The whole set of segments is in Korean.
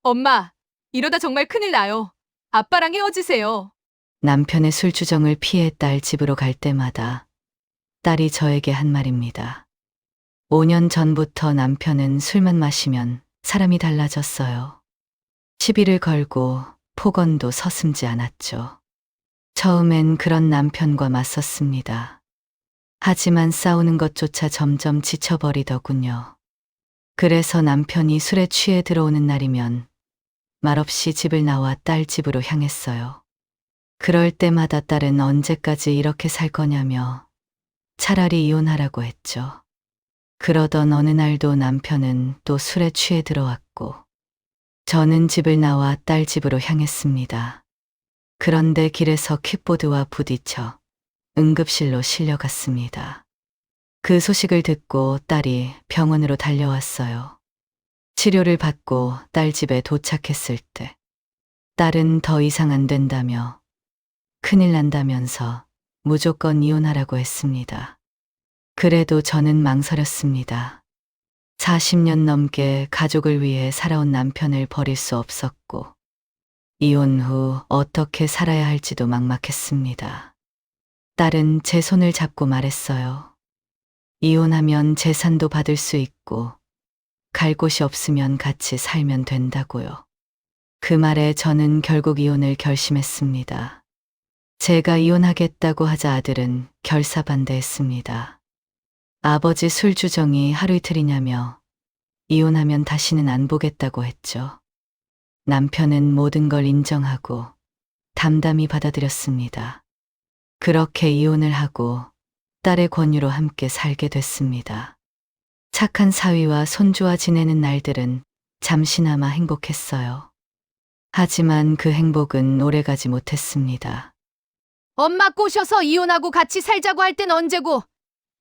엄마, 이러다 정말 큰일 나요. 아빠랑 헤어지세요. 남편의 술주정을 피해 딸 집으로 갈 때마다 딸이 저에게 한 말입니다. 5년 전부터 남편은 술만 마시면 사람이 달라졌어요. 시비를 걸고 폭언도 서슴지 않았죠. 처음엔 그런 남편과 맞섰습니다. 하지만 싸우는 것조차 점점 지쳐버리더군요. 그래서 남편이 술에 취해 들어오는 날이면 말없이 집을 나와 딸 집으로 향했어요. 그럴 때마다 딸은 언제까지 이렇게 살 거냐며 차라리 이혼하라고 했죠. 그러던 어느 날도 남편은 또 술에 취해 들어왔고 저는 집을 나와 딸 집으로 향했습니다. 그런데 길에서 킥보드와 부딪혀 응급실로 실려갔습니다. 그 소식을 듣고 딸이 병원으로 달려왔어요. 치료를 받고 딸 집에 도착했을 때 딸은 더 이상 안 된다며 큰일 난다면서 무조건 이혼하라고 했습니다. 그래도 저는 망설였습니다. 40년 넘게 가족을 위해 살아온 남편을 버릴 수 없었고, 이혼 후 어떻게 살아야 할지도 막막했습니다. 딸은 제 손을 잡고 말했어요. 이혼하면 재산도 받을 수 있고, 갈 곳이 없으면 같이 살면 된다고요. 그 말에 저는 결국 이혼을 결심했습니다. 제가 이혼하겠다고 하자 아들은 결사반대했습니다. 아버지 술주정이 하루 이틀이냐며 이혼하면 다시는 안 보겠다고 했죠. 남편은 모든 걸 인정하고 담담히 받아들였습니다. 그렇게 이혼을 하고 딸의 권유로 함께 살게 됐습니다. 착한 사위와 손주와 지내는 날들은 잠시나마 행복했어요. 하지만 그 행복은 오래가지 못했습니다. 엄마 꼬셔서 이혼하고 같이 살자고 할 땐 언제고,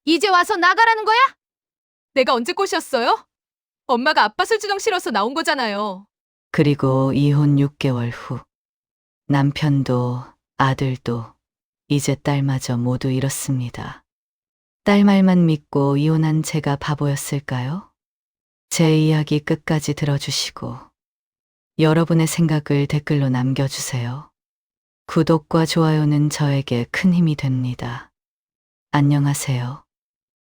이제 와서 나가라는 거야? 내가 언제 꼬셨어요? 엄마가 아빠 술주정 싫어서 나온 거잖아요. 그리고 이혼 6개월 후 남편도 아들도 이제 딸마저 모두 잃었습니다. 딸 말만 믿고 이혼한 제가 바보였을까요? 제 이야기 끝까지 들어주시고 여러분의 생각을 댓글로 남겨주세요. 구독과 좋아요는 저에게 큰 힘이 됩니다. 안녕하세요.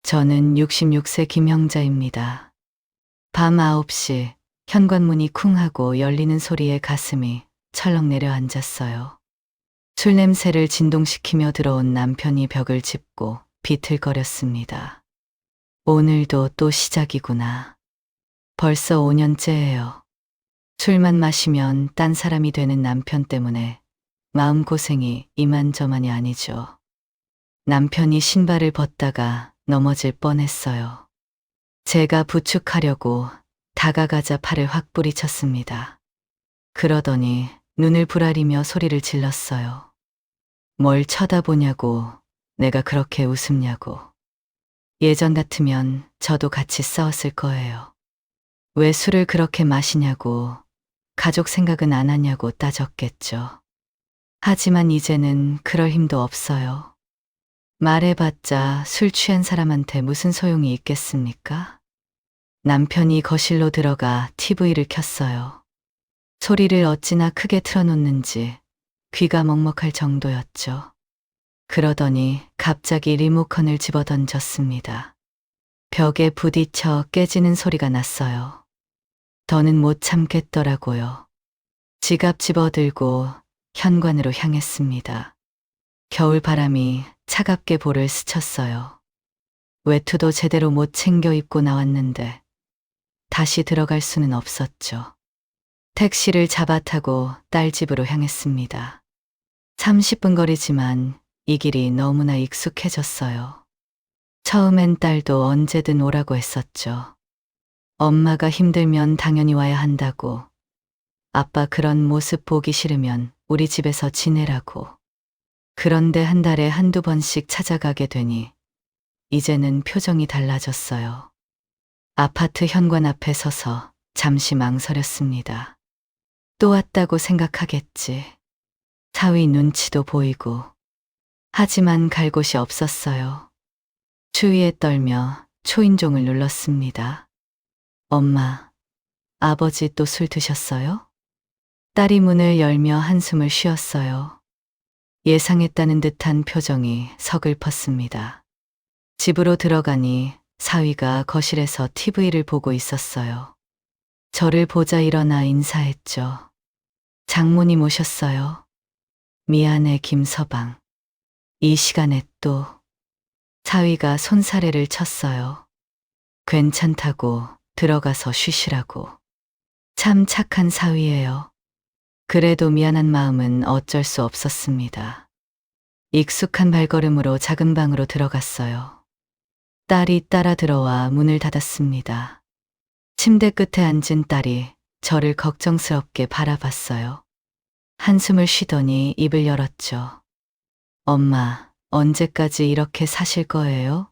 저는 66세 김형자입니다. 밤 9시 현관문이 쿵 하고 열리는 소리에 가슴이 철렁 내려앉았어요. 술 냄새를 진동시키며 들어온 남편이 벽을 짚고 비틀거렸습니다. 오늘도 또 시작이구나. 벌써 5년째예요. 술만 마시면 딴 사람이 되는 남편 때문에 마음고생이 이만저만이 아니죠. 남편이 신발을 벗다가 넘어질 뻔했어요. 제가 부축하려고 다가가자 팔을 확 뿌리쳤습니다. 그러더니 눈을 부라리며 소리를 질렀어요. 뭘 쳐다보냐고, 내가 그렇게 웃음냐고. 예전 같으면 저도 같이 싸웠을 거예요. 왜 술을 그렇게 마시냐고, 가족 생각은 안 하냐고 따졌겠죠. 하지만 이제는 그럴 힘도 없어요. 말해봤자 술 취한 사람한테 무슨 소용이 있겠습니까? 남편이 거실로 들어가 TV를 켰어요. 소리를 어찌나 크게 틀어놓는지 귀가 먹먹할 정도였죠. 그러더니 갑자기 리모컨을 집어던졌습니다. 벽에 부딪혀 깨지는 소리가 났어요. 더는 못 참겠더라고요. 지갑 집어들고 현관으로 향했습니다. 겨울 바람이 차갑게 볼을 스쳤어요. 외투도 제대로 못 챙겨 입고 나왔는데 다시 들어갈 수는 없었죠. 택시를 잡아 타고 딸 집으로 향했습니다. 30분 거리지만 이 길이 너무나 익숙해졌어요. 처음엔 딸도 언제든 오라고 했었죠. 엄마가 힘들면 당연히 와야 한다고, 아빠 그런 모습 보기 싫으면 우리 집에서 지내라고. 그런데 한 달에 한두 번씩 찾아가게 되니 이제는 표정이 달라졌어요. 아파트 현관 앞에 서서 잠시 망설였습니다. 또 왔다고 생각하겠지. 사위 눈치도 보이고. 하지만 갈 곳이 없었어요. 추위에 떨며 초인종을 눌렀습니다. 엄마, 아버지 또 술 드셨어요? 딸이 문을 열며 한숨을 쉬었어요. 예상했다는 듯한 표정이 서글펐습니다. 집으로 들어가니 사위가 거실에서 TV를 보고 있었어요. 저를 보자 일어나 인사했죠. 장모님 오셨어요. 미안해 김서방. 이 시간에 또. 사위가 손사래를 쳤어요. 괜찮다고 들어가서 쉬시라고. 참 착한 사위예요. 그래도 미안한 마음은 어쩔 수 없었습니다. 익숙한 발걸음으로 작은 방으로 들어갔어요. 딸이 따라 들어와 문을 닫았습니다. 침대 끝에 앉은 딸이 저를 걱정스럽게 바라봤어요. 한숨을 쉬더니 입을 열었죠. 엄마, 언제까지 이렇게 사실 거예요?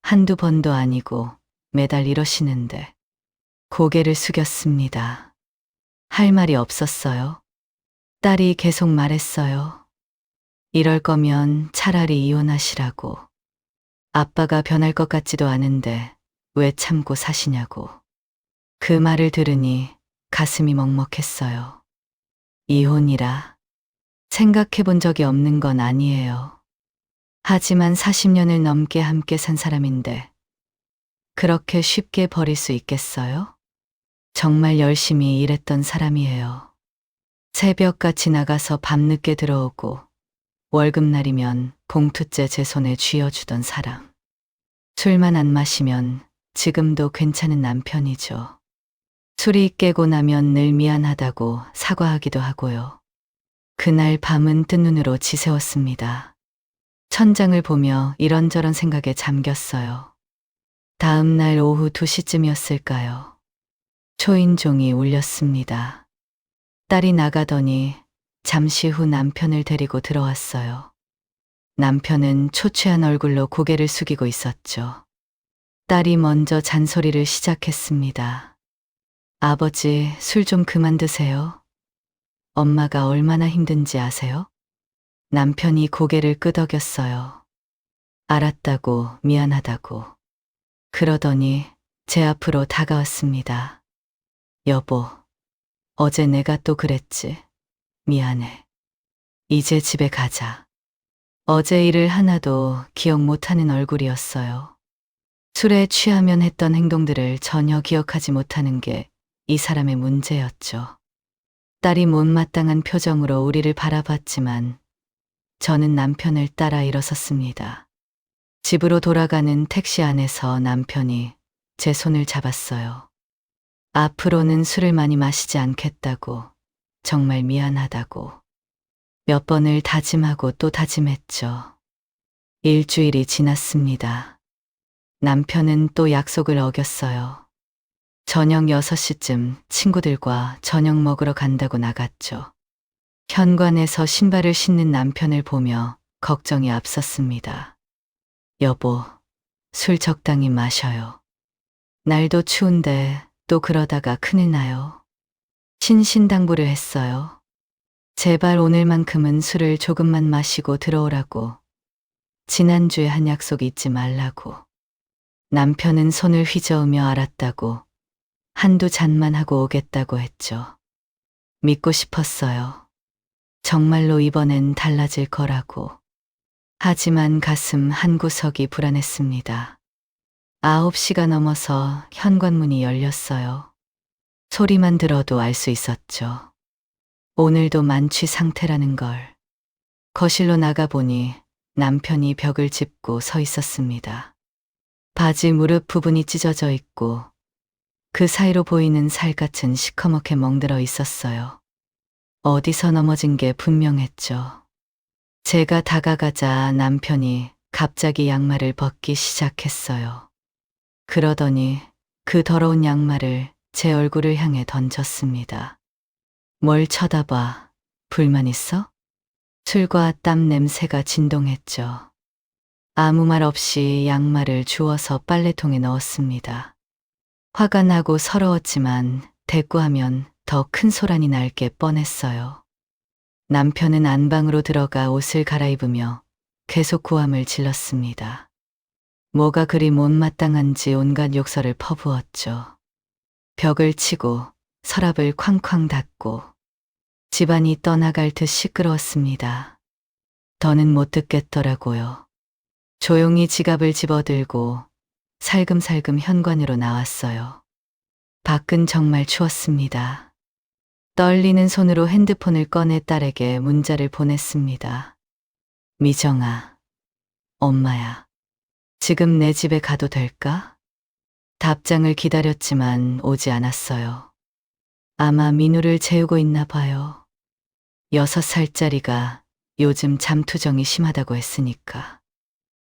한두 번도 아니고 매달 이러시는데. 고개를 숙였습니다. 할 말이 없었어요. 딸이 계속 말했어요. 이럴 거면 차라리 이혼하시라고. 아빠가 변할 것 같지도 않은데 왜 참고 사시냐고. 그 말을 들으니 가슴이 먹먹했어요. 이혼이라. 생각해 본 적이 없는 건 아니에요. 하지만 40년을 넘게 함께 산 사람인데 그렇게 쉽게 버릴 수 있겠어요? 정말 열심히 일했던 사람이에요. 새벽같이 나가서 밤늦게 들어오고 월급날이면 봉투째 제 손에 쥐어주던 사람. 술만 안 마시면 지금도 괜찮은 남편이죠. 술이 깨고 나면 늘 미안하다고 사과하기도 하고요. 그날 밤은 뜬 눈으로 지새웠습니다. 천장을 보며 이런저런 생각에 잠겼어요. 다음 날 오후 2시쯤이었을까요? 초인종이 울렸습니다. 딸이 나가더니 잠시 후 남편을 데리고 들어왔어요. 남편은 초췌한 얼굴로 고개를 숙이고 있었죠. 딸이 먼저 잔소리를 시작했습니다. 아버지, 술 좀 그만 드세요. 엄마가 얼마나 힘든지 아세요? 남편이 고개를 끄덕였어요. 알았다고, 미안하다고. 그러더니 제 앞으로 다가왔습니다. 여보, 어제 내가 또 그랬지. 미안해. 이제 집에 가자. 어제 일을 하나도 기억 못하는 얼굴이었어요. 술에 취하면 했던 행동들을 전혀 기억하지 못하는 게 이 사람의 문제였죠. 딸이 못마땅한 표정으로 우리를 바라봤지만 저는 남편을 따라 일어섰습니다. 집으로 돌아가는 택시 안에서 남편이 제 손을 잡았어요. 앞으로는 술을 많이 마시지 않겠다고, 정말 미안하다고. 몇 번을 다짐하고 또 다짐했죠. 일주일이 지났습니다. 남편은 또 약속을 어겼어요. 저녁 6시쯤 친구들과 저녁 먹으러 간다고 나갔죠. 현관에서 신발을 신는 남편을 보며 걱정이 앞섰습니다. 여보, 술 적당히 마셔요. 날도 추운데 또 그러다가 큰일 나요. 신신당부를 했어요. 제발 오늘만큼은 술을 조금만 마시고 들어오라고. 지난주에 한 약속 잊지 말라고. 남편은 손을 휘저으며 알았다고 한두 잔만 하고 오겠다고 했죠. 믿고 싶었어요. 정말로 이번엔 달라질 거라고. 하지만 가슴 한구석이 불안했습니다. 9시가 넘어서 현관문이 열렸어요. 소리만 들어도 알 수 있었죠. 오늘도 만취 상태라는 걸. 거실로 나가보니 남편이 벽을 짚고 서 있었습니다. 바지 무릎 부분이 찢어져 있고 그 사이로 보이는 살갗은 시커멓게 멍들어 있었어요. 어디서 넘어진 게 분명했죠. 제가 다가가자 남편이 갑자기 양말을 벗기 시작했어요. 그러더니 그 더러운 양말을 제 얼굴을 향해 던졌습니다. 뭘 쳐다봐? 불만 있어? 술과 땀 냄새가 진동했죠. 아무 말 없이 양말을 주워서 빨래통에 넣었습니다. 화가 나고 서러웠지만 대꾸하면 더 큰 소란이 날 게 뻔했어요. 남편은 안방으로 들어가 옷을 갈아입으며 계속 고함을 질렀습니다. 뭐가 그리 못마땅한지 온갖 욕설을 퍼부었죠. 벽을 치고 서랍을 쾅쾅 닫고 집안이 떠나갈 듯 시끄러웠습니다. 더는 못 듣겠더라고요. 조용히 지갑을 집어들고 살금살금 현관으로 나왔어요. 밖은 정말 추웠습니다. 떨리는 손으로 핸드폰을 꺼내 딸에게 문자를 보냈습니다. 미정아, 엄마야. 지금 내 집에 가도 될까? 답장을 기다렸지만 오지 않았어요. 아마 민우를 재우고 있나 봐요. 6살짜리가 요즘 잠투정이 심하다고 했으니까.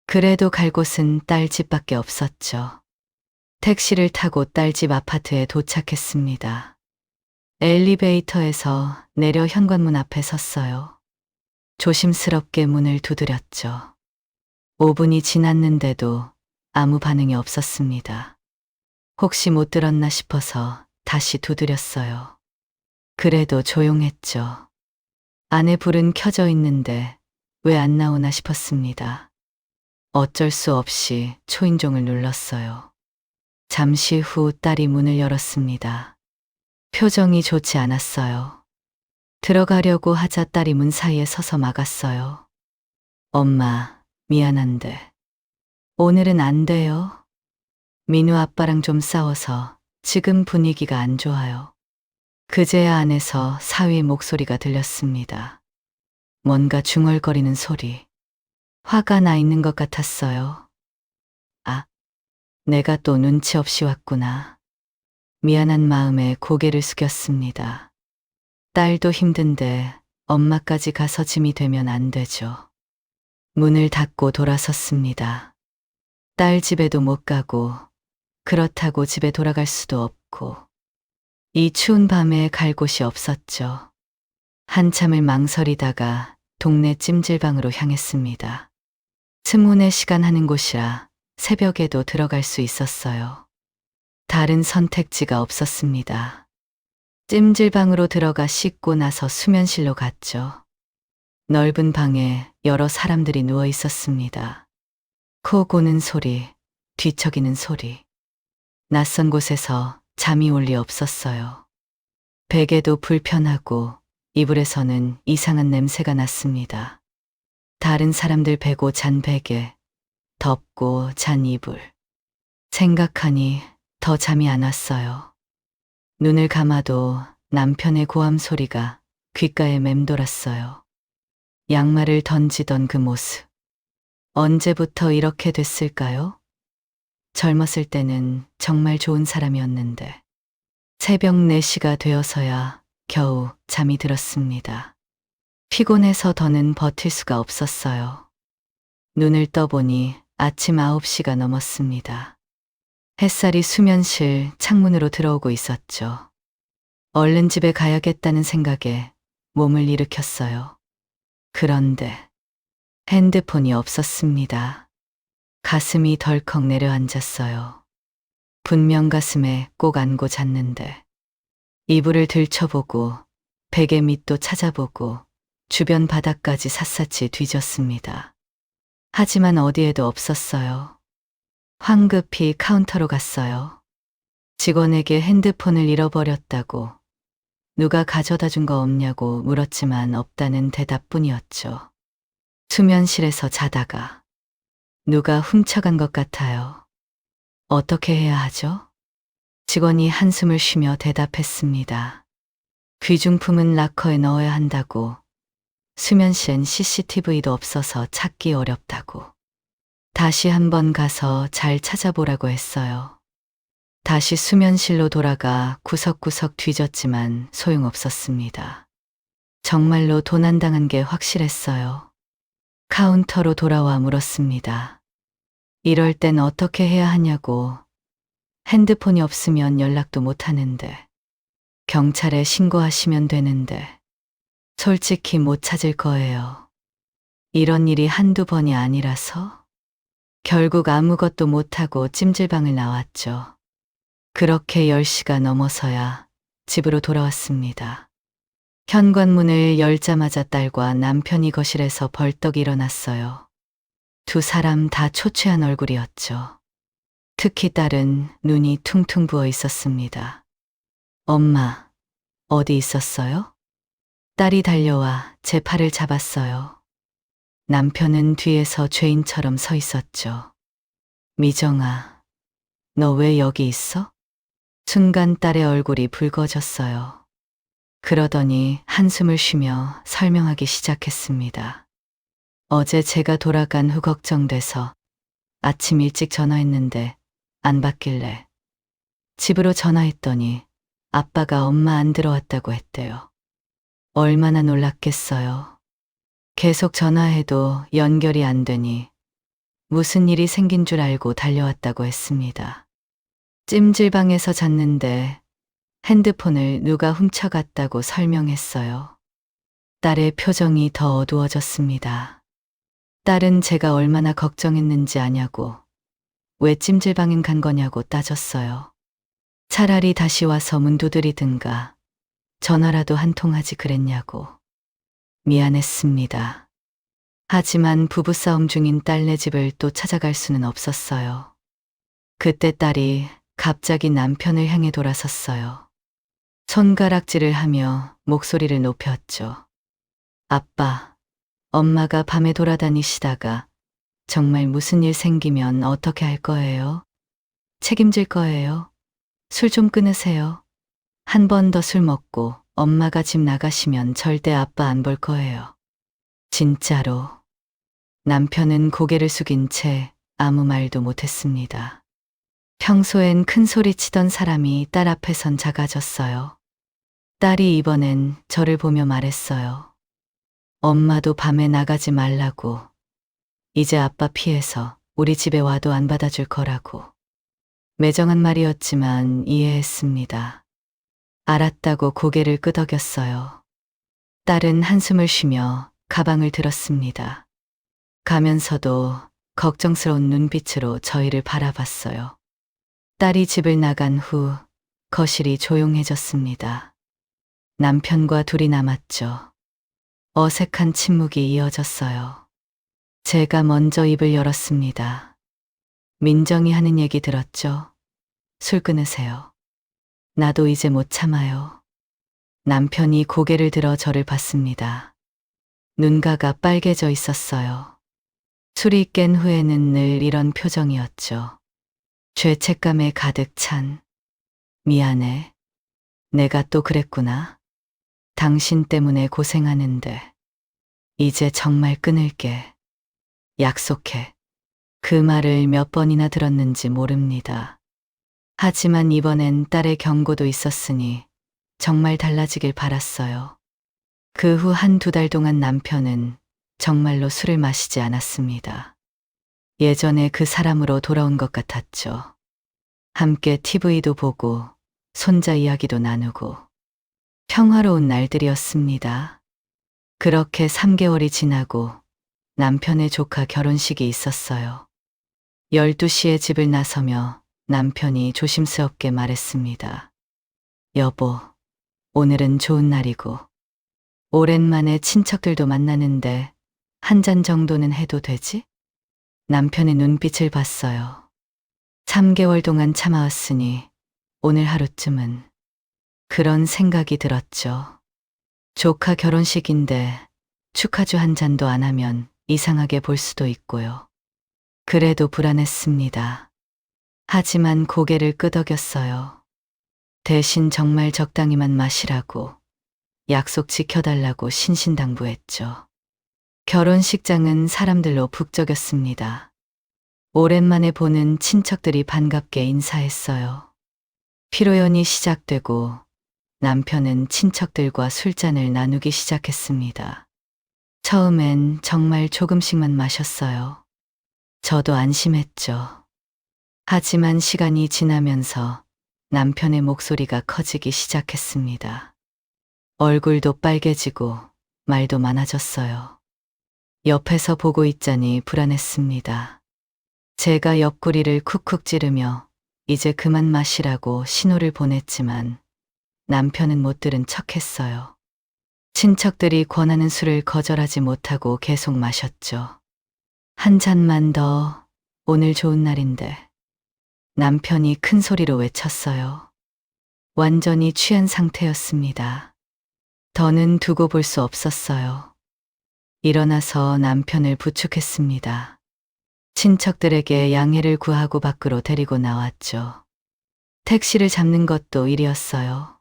그래도 갈 곳은 딸 집밖에 없었죠. 택시를 타고 딸 집 아파트에 도착했습니다. 엘리베이터에서 내려 현관문 앞에 섰어요. 조심스럽게 문을 두드렸죠. 5분이 지났는데도 아무 반응이 없었습니다. 혹시 못 들었나 싶어서 다시 두드렸어요. 그래도 조용했죠. 안에 불은 켜져 있는데 왜 안 나오나 싶었습니다. 어쩔 수 없이 초인종을 눌렀어요. 잠시 후 딸이 문을 열었습니다. 표정이 좋지 않았어요. 들어가려고 하자 딸이 문 사이에 서서 막았어요. 엄마, 미안한데 오늘은 안 돼요. 민우 아빠랑 좀 싸워서 지금 분위기가 안 좋아요. 그제야 안에서 사위 목소리가 들렸습니다. 뭔가 중얼거리는 소리. 화가 나 있는 것 같았어요. 아, 내가 또 눈치 없이 왔구나. 미안한 마음에 고개를 숙였습니다. 딸도 힘든데 엄마까지 가서 짐이 되면 안 되죠. 문을 닫고 돌아섰습니다. 딸 집에도 못 가고 그렇다고 집에 돌아갈 수도 없고 이 추운 밤에 갈 곳이 없었죠. 한참을 망설이다가 동네 찜질방으로 향했습니다. 스문의 시간 하는 곳이라 새벽에도 들어갈 수 있었어요. 다른 선택지가 없었습니다. 찜질방으로 들어가 씻고 나서 수면실로 갔죠. 넓은 방에 여러 사람들이 누워 있었습니다. 코 고는 소리, 뒤척이는 소리. 낯선 곳에서 잠이 올 리 없었어요. 베개도 불편하고 이불에서는 이상한 냄새가 났습니다. 다른 사람들 베고 잔 베개, 덮고 잔 이불. 생각하니 더 잠이 안 왔어요. 눈을 감아도 남편의 고함 소리가 귓가에 맴돌았어요. 양말을 던지던 그 모습. 언제부터 이렇게 됐을까요? 젊었을 때는 정말 좋은 사람이었는데 새벽 4시가 되어서야 겨우 잠이 들었습니다. 피곤해서 더는 버틸 수가 없었어요. 눈을 떠보니 아침 9시가 넘었습니다. 햇살이 수면실 창문으로 들어오고 있었죠. 얼른 집에 가야겠다는 생각에 몸을 일으켰어요. 그런데 핸드폰이 없었습니다. 가슴이 덜컥 내려앉았어요. 분명 가슴에 꼭 안고 잤는데 이불을 들춰보고 베개 밑도 찾아보고 주변 바닥까지 샅샅이 뒤졌습니다. 하지만 어디에도 없었어요. 황급히 카운터로 갔어요. 직원에게 핸드폰을 잃어버렸다고 누가 가져다 준 거 없냐고 물었지만 없다는 대답뿐이었죠. 수면실에서 자다가 누가 훔쳐간 것 같아요. 어떻게 해야 하죠? 직원이 한숨을 쉬며 대답했습니다. 귀중품은 락커에 넣어야 한다고. 수면실엔 CCTV도 없어서 찾기 어렵다고. 다시 한번 가서 잘 찾아보라고 했어요. 다시 수면실로 돌아가 구석구석 뒤졌지만 소용없었습니다. 정말로 도난당한 게 확실했어요. 카운터로 돌아와 물었습니다. 이럴 땐 어떻게 해야 하냐고. 핸드폰이 없으면 연락도 못 하는데. 경찰에 신고하시면 되는데. 솔직히 못 찾을 거예요. 이런 일이 한두 번이 아니라서. 결국 아무것도 못하고 찜질방을 나왔죠. 그렇게 10시가 넘어서야 집으로 돌아왔습니다. 현관문을 열자마자 딸과 남편이 거실에서 벌떡 일어났어요. 두 사람 다 초췌한 얼굴이었죠. 특히 딸은 눈이 퉁퉁 부어 있었습니다. 엄마, 어디 있었어요? 딸이 달려와 제 팔을 잡았어요. 남편은 뒤에서 죄인처럼 서 있었죠. 미정아, 너 왜 여기 있어? 순간 딸의 얼굴이 붉어졌어요. 그러더니 한숨을 쉬며 설명하기 시작했습니다. 어제 제가 돌아간 후 걱정돼서 아침 일찍 전화했는데 안 받길래 집으로 전화했더니 아빠가 엄마 안 들어왔다고 했대요. 얼마나 놀랐겠어요. 계속 전화해도 연결이 안 되니 무슨 일이 생긴 줄 알고 달려왔다고 했습니다. 찜질방에서 잤는데 핸드폰을 누가 훔쳐갔다고 설명했어요. 딸의 표정이 더 어두워졌습니다. 딸은 제가 얼마나 걱정했는지 아냐고, 왜 찜질방엔 간 거냐고 따졌어요. 차라리 다시 와서 문 두드리든가 전화라도 한 통 하지 그랬냐고. 미안했습니다. 하지만 부부싸움 중인 딸네 집을 또 찾아갈 수는 없었어요. 그때 딸이 갑자기 남편을 향해 돌아섰어요. 손가락질을 하며 목소리를 높였죠. 아빠, 엄마가 밤에 돌아다니시다가 정말 무슨 일 생기면 어떻게 할 거예요? 책임질 거예요? 술 좀 끊으세요. 한 번 더 술 먹고 엄마가 집 나가시면 절대 아빠 안 볼 거예요. 진짜로. 남편은 고개를 숙인 채 아무 말도 못했습니다. 평소엔 큰 소리 치던 사람이 딸 앞에선 작아졌어요. 딸이 이번엔 저를 보며 말했어요. 엄마도 밤에 나가지 말라고. 이제 아빠 피해서 우리 집에 와도 안 받아줄 거라고. 매정한 말이었지만 이해했습니다. 알았다고 고개를 끄덕였어요. 딸은 한숨을 쉬며 가방을 들었습니다. 가면서도 걱정스러운 눈빛으로 저희를 바라봤어요. 딸이 집을 나간 후 거실이 조용해졌습니다. 남편과 둘이 남았죠. 어색한 침묵이 이어졌어요. 제가 먼저 입을 열었습니다. 민정이 하는 얘기 들었죠? 술 끊으세요. 나도 이제 못 참아요. 남편이 고개를 들어 저를 봤습니다. 눈가가 빨개져 있었어요. 술이 깬 후에는 늘 이런 표정이었죠. 죄책감에 가득 찬. 미안해. 내가 또 그랬구나. 당신 때문에 고생하는데. 이제 정말 끊을게. 약속해. 그 말을 몇 번이나 들었는지 모릅니다. 하지만 이번엔 딸의 경고도 있었으니 정말 달라지길 바랐어요. 그 후 한두 달 동안 남편은 정말로 술을 마시지 않았습니다. 예전에 그 사람으로 돌아온 것 같았죠. 함께 TV도 보고 손자 이야기도 나누고 평화로운 날들이었습니다. 그렇게 3개월이 지나고 남편의 조카 결혼식이 있었어요. 12시에 집을 나서며 남편이 조심스럽게 말했습니다. 여보, 오늘은 좋은 날이고 오랜만에 친척들도 만나는데 한 잔 정도는 해도 되지? 남편의 눈빛을 봤어요. 3개월 동안 참아왔으니 오늘 하루쯤은. 그런 생각이 들었죠. 조카 결혼식인데 축하주 한 잔도 안 하면 이상하게 볼 수도 있고요. 그래도 불안했습니다. 하지만 고개를 끄덕였어요. 대신 정말 적당히만 마시라고, 약속 지켜달라고 신신당부했죠. 결혼식장은 사람들로 북적였습니다. 오랜만에 보는 친척들이 반갑게 인사했어요. 피로연이 시작되고 남편은 친척들과 술잔을 나누기 시작했습니다. 처음엔 정말 조금씩만 마셨어요. 저도 안심했죠. 하지만 시간이 지나면서 남편의 목소리가 커지기 시작했습니다. 얼굴도 빨개지고 말도 많아졌어요. 옆에서 보고 있자니 불안했습니다. 제가 옆구리를 쿡쿡 찌르며 이제 그만 마시라고 신호를 보냈지만 남편은 못 들은 척했어요. 친척들이 권하는 술을 거절하지 못하고 계속 마셨죠. 한 잔만 더, 오늘 좋은 날인데. 남편이 큰 소리로 외쳤어요. 완전히 취한 상태였습니다. 더는 두고 볼 수 없었어요. 일어나서 남편을 부축했습니다. 친척들에게 양해를 구하고 밖으로 데리고 나왔죠. 택시를 잡는 것도 일이었어요.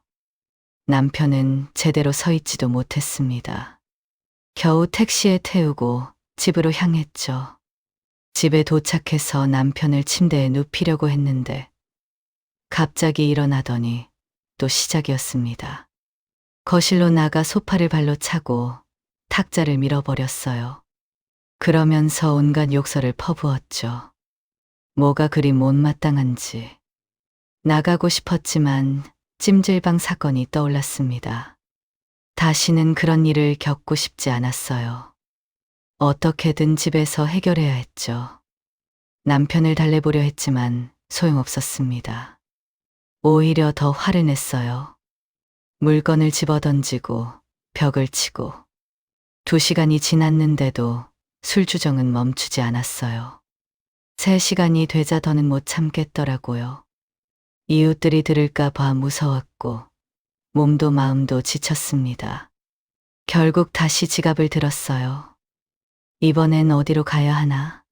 남편은 제대로 서 있지도 못했습니다. 겨우 택시에 태우고 집으로 향했죠. 집에 도착해서 남편을 침대에 눕히려고 했는데 갑자기 일어나더니 또 시작이었습니다. 거실로 나가 소파를 발로 차고 탁자를 밀어버렸어요. 그러면서 온갖 욕설을 퍼부었죠. 뭐가 그리 못마땅한지. 나가고 싶었지만 찜질방 사건이 떠올랐습니다. 다시는 그런 일을 겪고 싶지 않았어요. 어떻게든 집에서 해결해야 했죠. 남편을 달래보려 했지만 소용없었습니다. 오히려 더 화를 냈어요. 물건을 집어던지고 벽을 치고 2시간이 지났는데도 술주정은 멈추지 않았어요. 3시간이 되자 더는 못 참겠더라고요. 이웃들이 들을까 봐 무서웠고 몸도 마음도 지쳤습니다. 결국 다시 지갑을 들었어요. 이번엔 어디로 가야 하나?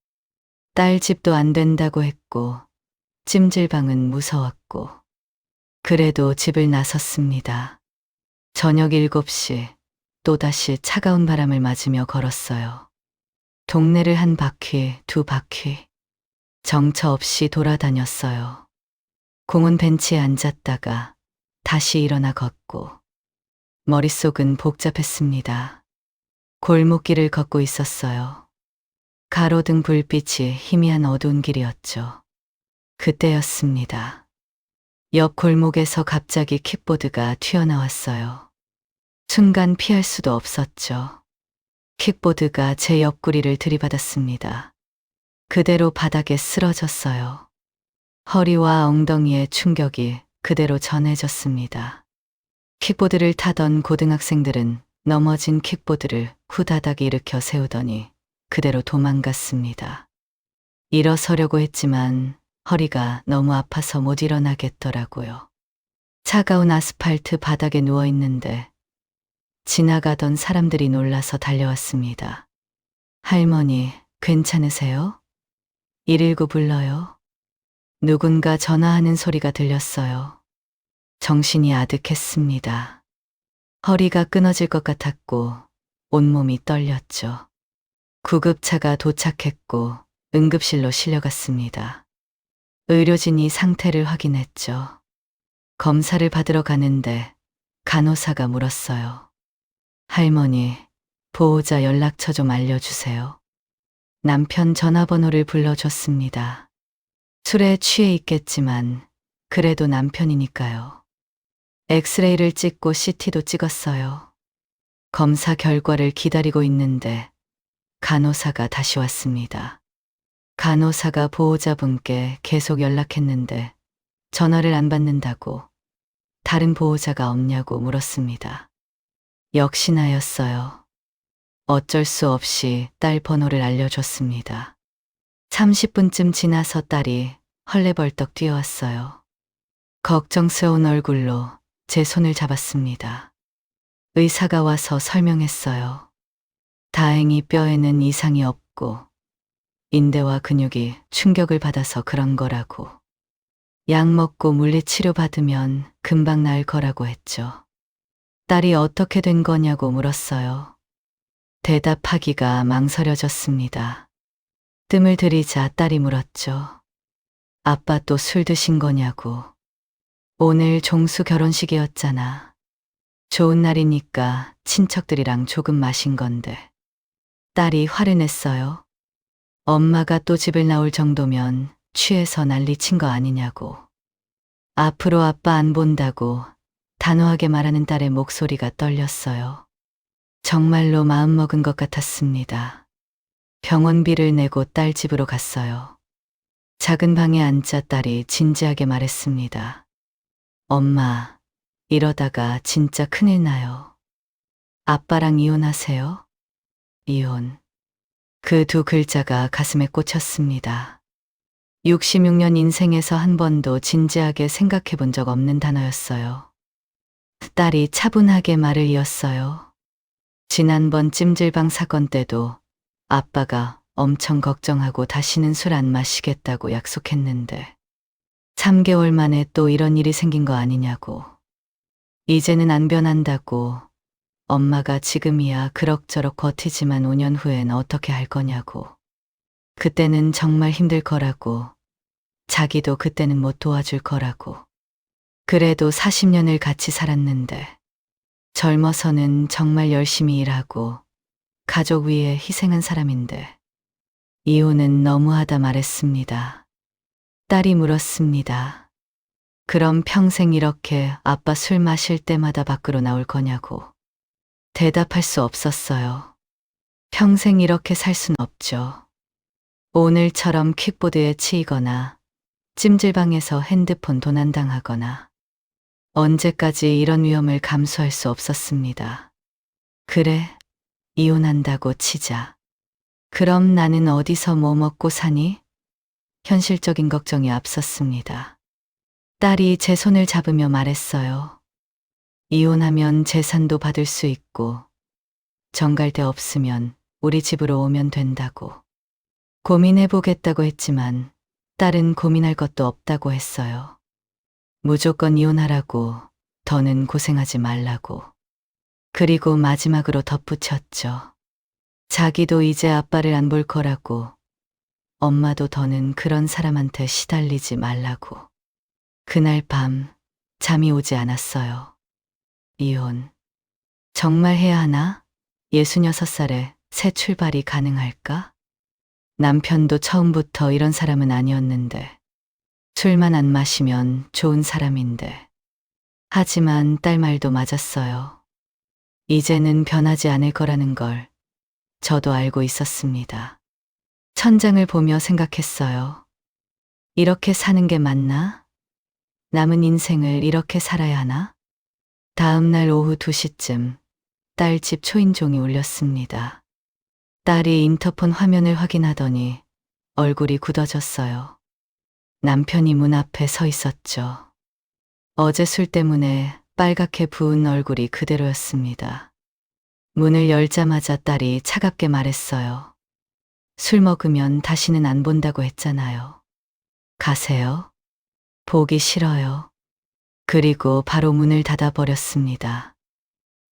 딸 집도 안 된다고 했고 찜질방은 무서웠고 그래도 집을 나섰습니다. 저녁 7시 또다시 차가운 바람을 맞으며 걸었어요. 동네를 한 바퀴, 2바퀴 정처 없이 돌아다녔어요. 공원 벤치에 앉았다가 다시 일어나 걷고 머릿속은 복잡했습니다. 골목길을 걷고 있었어요. 가로등 불빛이 희미한 어두운 길이었죠. 그때였습니다. 옆 골목에서 갑자기 킥보드가 튀어나왔어요. 순간 피할 수도 없었죠. 킥보드가 제 옆구리를 들이받았습니다. 그대로 바닥에 쓰러졌어요. 허리와 엉덩이에 충격이 그대로 전해졌습니다. 킥보드를 타던 고등학생들은 넘어진 킥보드를 후다닥 일으켜 세우더니 그대로 도망갔습니다. 일어서려고 했지만 허리가 너무 아파서 못 일어나겠더라고요. 차가운 아스팔트 바닥에 누워 있는데 지나가던 사람들이 놀라서 달려왔습니다. 할머니, 괜찮으세요? 119 불러요. 누군가 전화하는 소리가 들렸어요. 정신이 아득했습니다. 허리가 끊어질 것 같았고 온몸이 떨렸죠. 구급차가 도착했고 응급실로 실려갔습니다. 의료진이 상태를 확인했죠. 검사를 받으러 가는데 간호사가 물었어요. 할머니, 보호자 연락처 좀 알려주세요. 남편 전화번호를 불러줬습니다. 술에 취해 있겠지만 그래도 남편이니까요. 엑스레이를 찍고 CT도 찍었어요. 검사 결과를 기다리고 있는데 간호사가 다시 왔습니다. 간호사가 보호자분께 계속 연락했는데 전화를 안 받는다고 다른 보호자가 없냐고 물었습니다. 역시 나였어요. 어쩔 수 없이 딸 번호를 알려줬습니다. 30분쯤 지나서 딸이 헐레벌떡 뛰어왔어요. 걱정스러운 얼굴로 제 손을 잡았습니다. 의사가 와서 설명했어요. 다행히 뼈에는 이상이 없고 인대와 근육이 충격을 받아서 그런 거라고. 약 먹고 물리치료 받으면 금방 나을 거라고 했죠. 딸이 어떻게 된 거냐고 물었어요. 대답하기가 망설여졌습니다. 뜸을 들이자 딸이 물었죠. 아빠 또 술 드신 거냐고. 오늘 종수 결혼식이었잖아. 좋은 날이니까 친척들이랑 조금 마신 건데. 딸이 화를 냈어요. 엄마가 또 집을 나올 정도면 취해서 난리친 거 아니냐고. 앞으로 아빠 안 본다고 단호하게 말하는 딸의 목소리가 떨렸어요. 정말로 마음먹은 것 같았습니다. 병원비를 내고 딸 집으로 갔어요. 작은 방에 앉자 딸이 진지하게 말했습니다. 엄마, 이러다가 진짜 큰일 나요. 아빠랑 이혼하세요? 이혼. 그 2 글자가 가슴에 꽂혔습니다. 66년 인생에서 한 번도 진지하게 생각해 본 적 없는 단어였어요. 딸이 차분하게 말을 이었어요. 지난번 찜질방 사건 때도 아빠가 엄청 걱정하고 다시는 술 안 마시겠다고 약속했는데 3개월 만에 또 이런 일이 생긴 거 아니냐고. 이제는 안 변한다고. 엄마가 지금이야 그럭저럭 버티지만 5년 후엔 어떻게 할 거냐고. 그때는 정말 힘들 거라고. 자기도 그때는 못 도와줄 거라고. 그래도 40년을 같이 살았는데 젊어서는 정말 열심히 일하고 가족 위해 희생한 사람인데 이혼은 너무하다 말했습니다. 딸이 물었습니다. 그럼 평생 이렇게 아빠 술 마실 때마다 밖으로 나올 거냐고. 대답할 수 없었어요. 평생 이렇게 살 순 없죠. 오늘처럼 킥보드에 치이거나 찜질방에서 핸드폰 도난당하거나 언제까지 이런 위험을 감수할 수 없었습니다. 그래, 이혼한다고 치자. 그럼 나는 어디서 뭐 먹고 사니? 현실적인 걱정이 앞섰습니다. 딸이 제 손을 잡으며 말했어요. 이혼하면 재산도 받을 수 있고 정갈 데 없으면 우리 집으로 오면 된다고. 고민해보겠다고 했지만 딸은 고민할 것도 없다고 했어요. 무조건 이혼하라고, 더는 고생하지 말라고. 그리고 마지막으로 덧붙였죠. 자기도 이제 아빠를 안 볼 거라고. 엄마도 더는 그런 사람한테 시달리지 말라고. 그날 밤 잠이 오지 않았어요. 이혼. 정말 해야 하나? 66살에 새 출발이 가능할까? 남편도 처음부터 이런 사람은 아니었는데 술만 안 마시면 좋은 사람인데. 하지만 딸 말도 맞았어요. 이제는 변하지 않을 거라는 걸 저도 알고 있었습니다. 천장을 보며 생각했어요. 이렇게 사는 게 맞나? 남은 인생을 이렇게 살아야 하나? 다음 날 오후 2시쯤 딸 집 초인종이 울렸습니다. 딸이 인터폰 화면을 확인하더니 얼굴이 굳어졌어요. 남편이 문 앞에 서 있었죠. 어제 술 때문에 빨갛게 부은 얼굴이 그대로였습니다. 문을 열자마자 딸이 차갑게 말했어요. 술 먹으면 다시는 안 본다고 했잖아요. 가세요. 보기 싫어요. 그리고 바로 문을 닫아버렸습니다.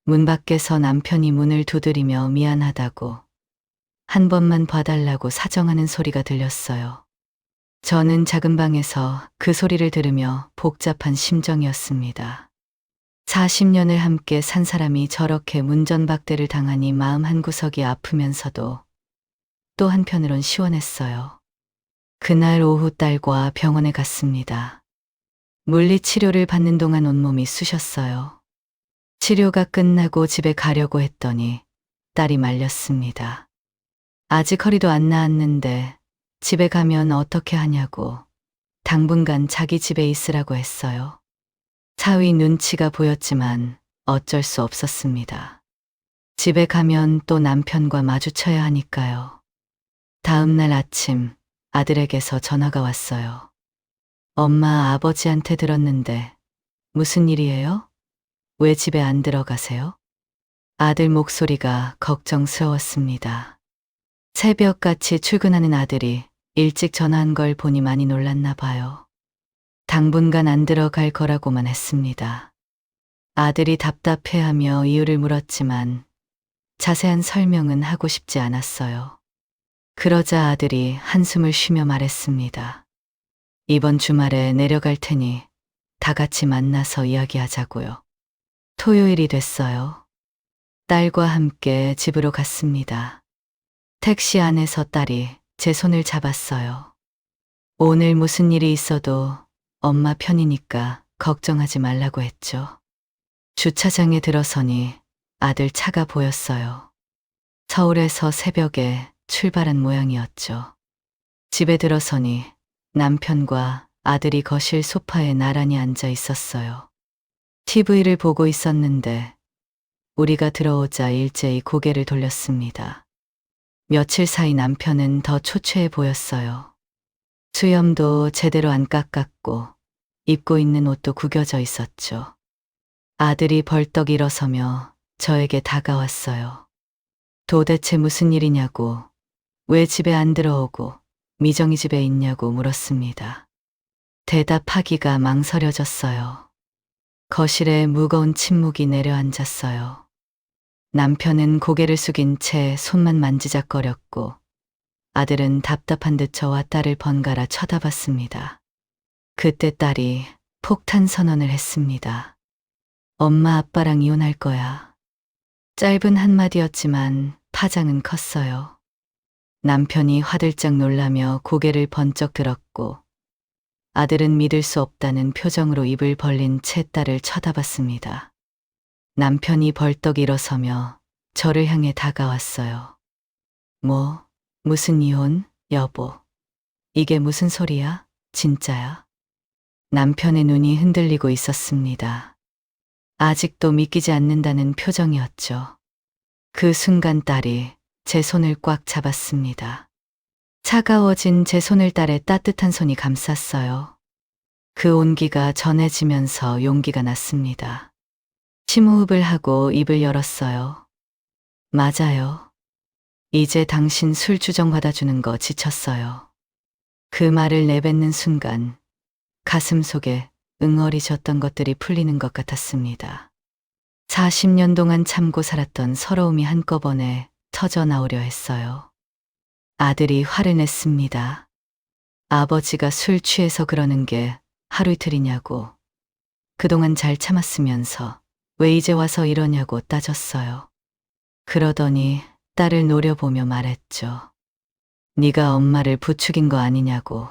문 밖에서 남편이 문을 두드리며 미안하다고, 한 번만 봐달라고 사정하는 소리가 들렸어요. 저는 작은 방에서 그 소리를 들으며 복잡한 심정이었습니다. 40년을 함께 산 사람이 저렇게 문전박대를 당하니 마음 한구석이 아프면서도 또 한편으론 시원했어요. 그날 오후 딸과 병원에 갔습니다. 물리치료를 받는 동안 온몸이 쑤셨어요. 치료가 끝나고 집에 가려고 했더니 딸이 말렸습니다. 아직 허리도 안 나았는데 집에 가면 어떻게 하냐고 당분간 자기 집에 있으라고 했어요. 사위 눈치가 보였지만 어쩔 수 없었습니다. 집에 가면 또 남편과 마주쳐야 하니까요. 다음 날 아침 아들에게서 전화가 왔어요. 엄마, 아버지한테 들었는데 무슨 일이에요? 왜 집에 안 들어가세요? 아들 목소리가 걱정스러웠습니다. 새벽같이 출근하는 아들이 일찍 전화한 걸 보니 많이 놀랐나 봐요. 당분간 안 들어갈 거라고만 했습니다. 아들이 답답해하며 이유를 물었지만 자세한 설명은 하고 싶지 않았어요. 그러자 아들이 한숨을 쉬며 말했습니다. 이번 주말에 내려갈 테니 다 같이 만나서 이야기하자고요. 토요일이 됐어요. 딸과 함께 집으로 갔습니다. 택시 안에서 딸이 제 손을 잡았어요. 오늘 무슨 일이 있어도 엄마 편이니까 걱정하지 말라고 했죠. 주차장에 들어서니 아들 차가 보였어요. 서울에서 새벽에 출발한 모양이었죠. 집에 들어서니 남편과 아들이 거실 소파에 나란히 앉아 있었어요. TV를 보고 있었는데 우리가 들어오자 일제히 고개를 돌렸습니다. 며칠 사이 남편은 더 초췌해 보였어요. 수염도 제대로 안 깎았고 입고 있는 옷도 구겨져 있었죠. 아들이 벌떡 일어서며 저에게 다가왔어요. 도대체 무슨 일이냐고, 왜 집에 안 들어오고 미정이 집에 있냐고 물었습니다. 대답하기가 망설여졌어요. 거실에 무거운 침묵이 내려앉았어요. 남편은 고개를 숙인 채 손만 만지작거렸고 아들은 답답한 듯 저와 딸을 번갈아 쳐다봤습니다. 그때 딸이 폭탄 선언을 했습니다. 엄마 아빠랑 이혼할 거야. 짧은 한마디였지만 파장은 컸어요. 남편이 화들짝 놀라며 고개를 번쩍 들었고 아들은 믿을 수 없다는 표정으로 입을 벌린 채 딸을 쳐다봤습니다. 남편이 벌떡 일어서며 저를 향해 다가왔어요. 무슨 이혼, 여보? 이게 무슨 소리야? 진짜야? 남편의 눈이 흔들리고 있었습니다. 아직도 믿기지 않는다는 표정이었죠. 그 순간 딸이 제 손을 꽉 잡았습니다. 차가워진 제 손을 딸의 따뜻한 손이 감쌌어요. 그 온기가 전해지면서 용기가 났습니다. 심호흡을 하고 입을 열었어요. 맞아요. 이제 당신 술 주정 받아주는 거 지쳤어요. 그 말을 내뱉는 순간 가슴 속에 응어리졌던 것들이 풀리는 것 같았습니다. 40년 동안 참고 살았던 서러움이 한꺼번에 터져 나오려 했어요. 아들이 화를 냈습니다. 아버지가 술 취해서 그러는 게 하루 이틀이냐고. 그동안 잘 참았으면서 왜 이제 와서 이러냐고 따졌어요. 그러더니 딸을 노려보며 말했죠. 네가 엄마를 부추긴 거 아니냐고.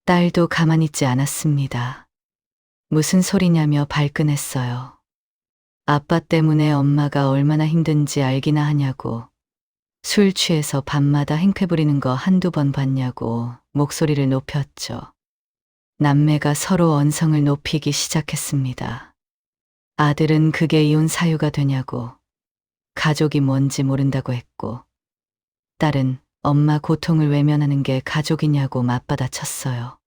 딸도 가만히 있지 않았습니다. 무슨 소리냐며 발끈했어요. 아빠 때문에 엄마가 얼마나 힘든지 알기나 하냐고. 술 취해서 밤마다 행패 부리는 거 한두 번 봤냐고 목소리를 높였죠. 남매가 서로 언성을 높이기 시작했습니다. 아들은 그게 이혼 사유가 되냐고, 가족이 뭔지 모른다고 했고, 딸은 엄마 고통을 외면하는 게 가족이냐고 맞받아쳤어요.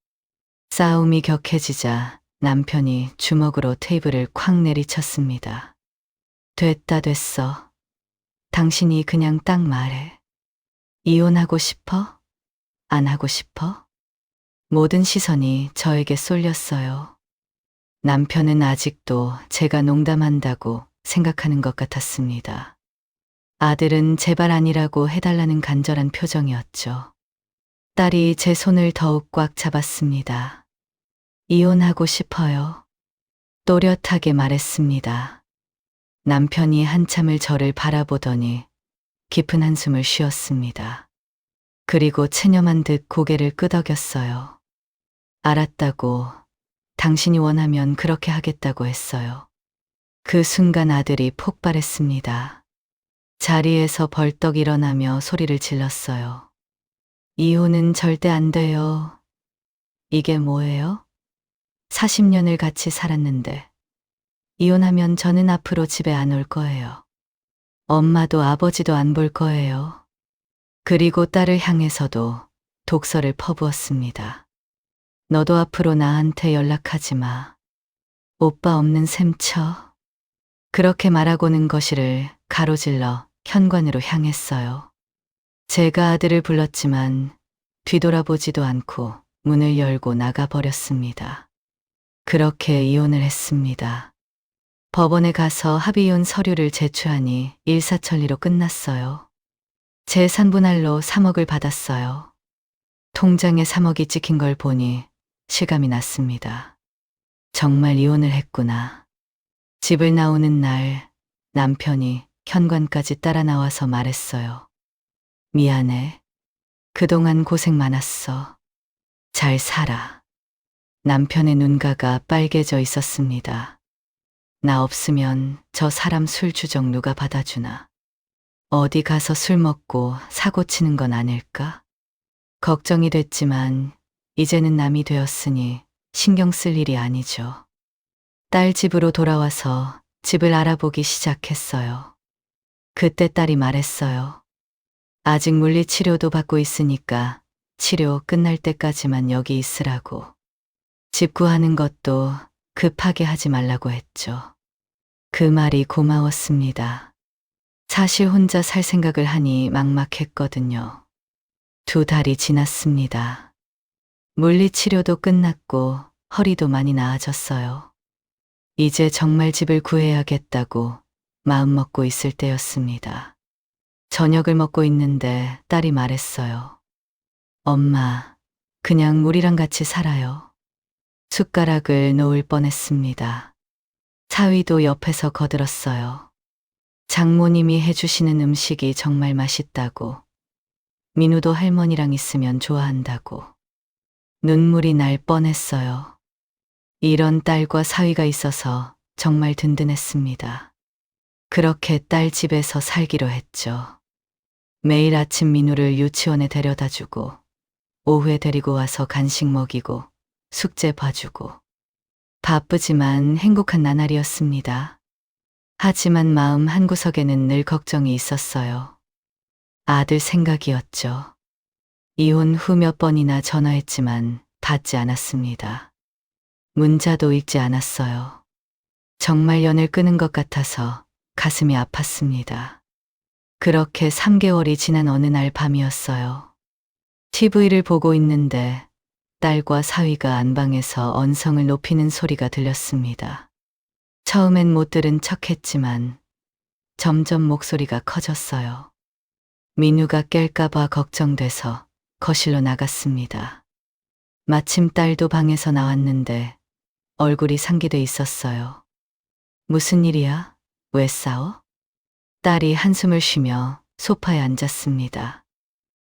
싸움이 격해지자 남편이 주먹으로 테이블을 콱 내리쳤습니다. 됐어. 당신이 그냥 딱 말해. 이혼하고 싶어? 안 하고 싶어? 모든 시선이 저에게 쏠렸어요. 남편은 아직도 제가 농담한다고 생각하는 것 같았습니다. 아들은 제발 아니라고 해달라는 간절한 표정이었죠. 딸이 제 손을 더욱 꽉 잡았습니다. 이혼하고 싶어요. 또렷하게 말했습니다. 남편이 한참을 저를 바라보더니 깊은 한숨을 쉬었습니다. 그리고 체념한 듯 고개를 끄덕였어요. 알았다고, 당신이 원하면 그렇게 하겠다고 했어요. 그 순간 아들이 폭발했습니다. 자리에서 벌떡 일어나며 소리를 질렀어요. 이혼은 절대 안 돼요. 이게 뭐예요? 40년을 같이 살았는데 이혼하면 저는 앞으로 집에 안 올 거예요. 엄마도 아버지도 안 볼 거예요. 그리고 딸을 향해서도 독서를 퍼부었습니다. 너도 앞으로 나한테 연락하지 마. 오빠 없는 셈 쳐. 그렇게 말하고는 거실을 가로질러 현관으로 향했어요. 제가 아들을 불렀지만 뒤돌아보지도 않고 문을 열고 나가버렸습니다. 그렇게 이혼을 했습니다. 법원에 가서 합의이혼 서류를 제출하니 일사천리로 끝났어요. 재산분할로 3억을 받았어요. 통장에 3억이 찍힌 걸 보니 실감이 났습니다. 정말 이혼을 했구나. 집을 나오는 날 남편이 현관까지 따라 나와서 말했어요. 미안해. 그동안 고생 많았어. 잘 살아. 남편의 눈가가 빨개져 있었습니다. 나 없으면 저 사람 술 주정 누가 받아주나. 어디 가서 술 먹고 사고 치는 건 아닐까? 걱정이 됐지만 이제는 남이 되었으니 신경 쓸 일이 아니죠. 딸 집으로 돌아와서 집을 알아보기 시작했어요. 그때 딸이 말했어요. 아직 물리치료도 받고 있으니까 치료 끝날 때까지만 여기 있으라고. 집 구하는 것도 급하게 하지 말라고 했죠. 그 말이 고마웠습니다. 사실 혼자 살 생각을 하니 막막했거든요. 2달이 지났습니다. 물리치료도 끝났고 허리도 많이 나아졌어요. 이제 정말 집을 구해야겠다고 마음먹고 있을 때였습니다. 저녁을 먹고 있는데 딸이 말했어요. 엄마, 그냥 우리랑 같이 살아요. 숟가락을 놓을 뻔했습니다. 사위도 옆에서 거들었어요. 장모님이 해주시는 음식이 정말 맛있다고. 민우도 할머니랑 있으면 좋아한다고. 눈물이 날 뻔했어요. 이런 딸과 사위가 있어서 정말 든든했습니다. 그렇게 딸 집에서 살기로 했죠. 매일 아침 민우를 유치원에 데려다 주고, 오후에 데리고 와서 간식 먹이고, 숙제 봐주고. 바쁘지만 행복한 나날이었습니다. 하지만 마음 한구석에는 늘 걱정이 있었어요. 아들 생각이었죠. 이혼 후 몇 번이나 전화했지만 받지 않았습니다. 문자도 읽지 않았어요. 정말 연을 끊은 것 같아서 가슴이 아팠습니다. 그렇게 3개월이 지난 어느 날 밤이었어요. TV를 보고 있는데 딸과 사위가 안방에서 언성을 높이는 소리가 들렸습니다. 처음엔 못 들은 척했지만 점점 목소리가 커졌어요. 민우가 깰까봐 걱정돼서 거실로 나갔습니다. 마침 딸도 방에서 나왔는데 얼굴이 상기돼 있었어요. 무슨 일이야? 왜 싸워? 딸이 한숨을 쉬며 소파에 앉았습니다.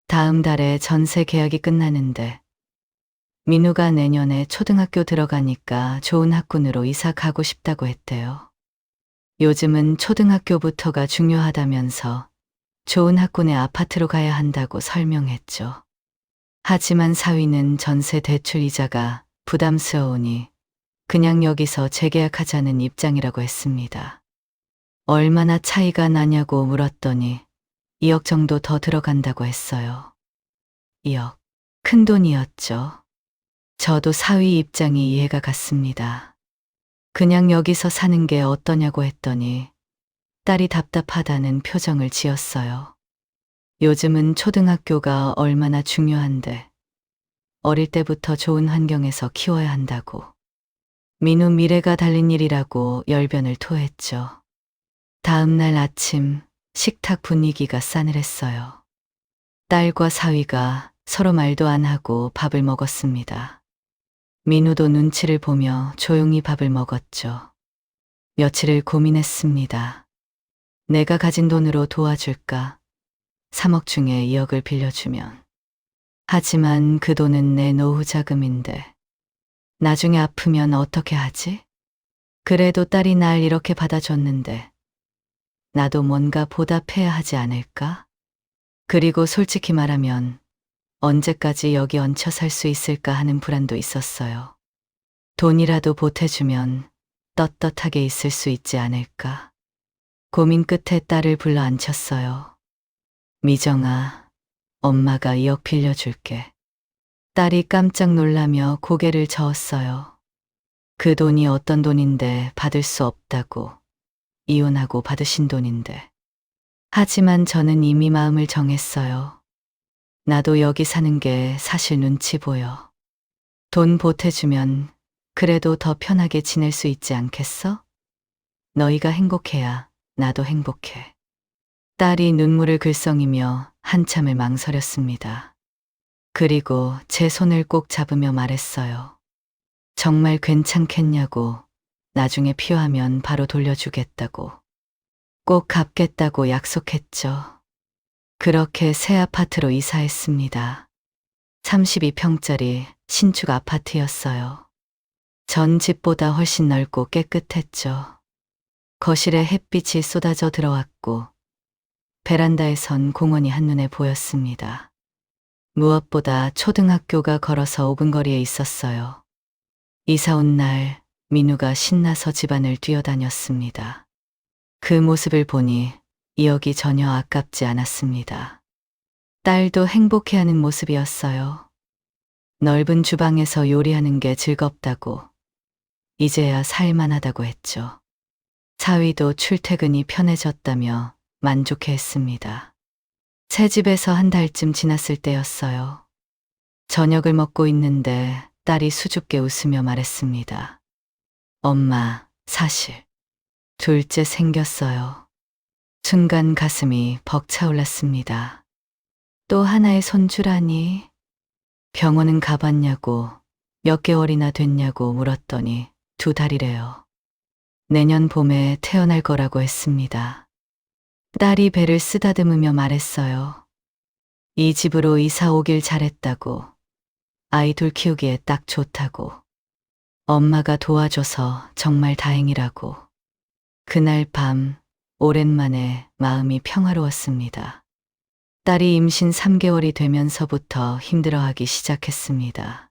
다음 달에 전세 계약이 끝나는데 민우가 내년에 초등학교 들어가니까 좋은 학군으로 이사 가고 싶다고 했대요. 요즘은 초등학교부터가 중요하다면서 좋은 학군의 아파트로 가야 한다고 설명했죠. 하지만 사위는 전세 대출 이자가 부담스러우니 그냥 여기서 재계약하자는 입장이라고 했습니다. 얼마나 차이가 나냐고 물었더니 2억 정도 더 들어간다고 했어요. 2억. 큰 돈이었죠. 저도 사위 입장이 이해가 갔습니다. 그냥 여기서 사는 게 어떠냐고 했더니 딸이 답답하다는 표정을 지었어요. 요즘은 초등학교가 얼마나 중요한데 어릴 때부터 좋은 환경에서 키워야 한다고. 민우 미래가 달린 일이라고 열변을 토했죠. 다음 날 아침 식탁 분위기가 싸늘했어요. 딸과 사위가 서로 말도 안 하고 밥을 먹었습니다. 민우도 눈치를 보며 조용히 밥을 먹었죠. 며칠을 고민했습니다. 내가 가진 돈으로 도와줄까? 3억 중에 2억을 빌려주면. 하지만 그 돈은 내 노후 자금인데 나중에 아프면 어떻게 하지? 그래도 딸이 날 이렇게 받아줬는데 나도 뭔가 보답해야 하지 않을까? 그리고 솔직히 말하면 언제까지 여기 얹혀 살 수 있을까 하는 불안도 있었어요. 돈이라도 보태주면 떳떳하게 있을 수 있지 않을까? 고민 끝에 딸을 불러 앉혔어요. 미정아, 엄마가 2억 빌려줄게. 딸이 깜짝 놀라며 고개를 저었어요. 그 돈이 어떤 돈인데 받을 수 없다고. 이혼하고 받으신 돈인데. 하지만 저는 이미 마음을 정했어요. 나도 여기 사는 게 사실 눈치 보여. 돈 보태주면 그래도 더 편하게 지낼 수 있지 않겠어? 너희가 행복해야 나도 행복해. 딸이 눈물을 글썽이며 한참을 망설였습니다. 그리고 제 손을 꼭 잡으며 말했어요. 정말 괜찮겠냐고, 나중에 필요하면 바로 돌려주겠다고. 꼭 갚겠다고 약속했죠. 그렇게 새 아파트로 이사했습니다. 32평짜리 신축 아파트였어요. 전 집보다 훨씬 넓고 깨끗했죠. 거실에 햇빛이 쏟아져 들어왔고 베란다에선 공원이 한눈에 보였습니다. 무엇보다 초등학교가 걸어서 5분 거리에 있었어요. 이사 온 날 민우가 신나서 집안을 뛰어다녔습니다. 그 모습을 보니 2억이 전혀 아깝지 않았습니다. 딸도 행복해하는 모습이었어요. 넓은 주방에서 요리하는 게 즐겁다고, 이제야 살만하다고 했죠. 사위도 출퇴근이 편해졌다며 만족해했습니다. 새 집에서 한 달쯤 지났을 때였어요. 저녁을 먹고 있는데 딸이 수줍게 웃으며 말했습니다. 엄마, 사실 둘째 생겼어요. 순간 가슴이 벅차올랐습니다. 또 하나의 손주라니. 병원은 가봤냐고, 몇 개월이나 됐냐고 물었더니 2달이래요. 내년 봄에 태어날 거라고 했습니다. 딸이 배를 쓰다듬으며 말했어요. 이 집으로 이사 오길 잘했다고, 아이 둘 키우기에 딱 좋다고, 엄마가 도와줘서 정말 다행이라고. 그날 밤 오랜만에 마음이 평화로웠습니다. 딸이 임신 3개월이 되면서부터 힘들어하기 시작했습니다.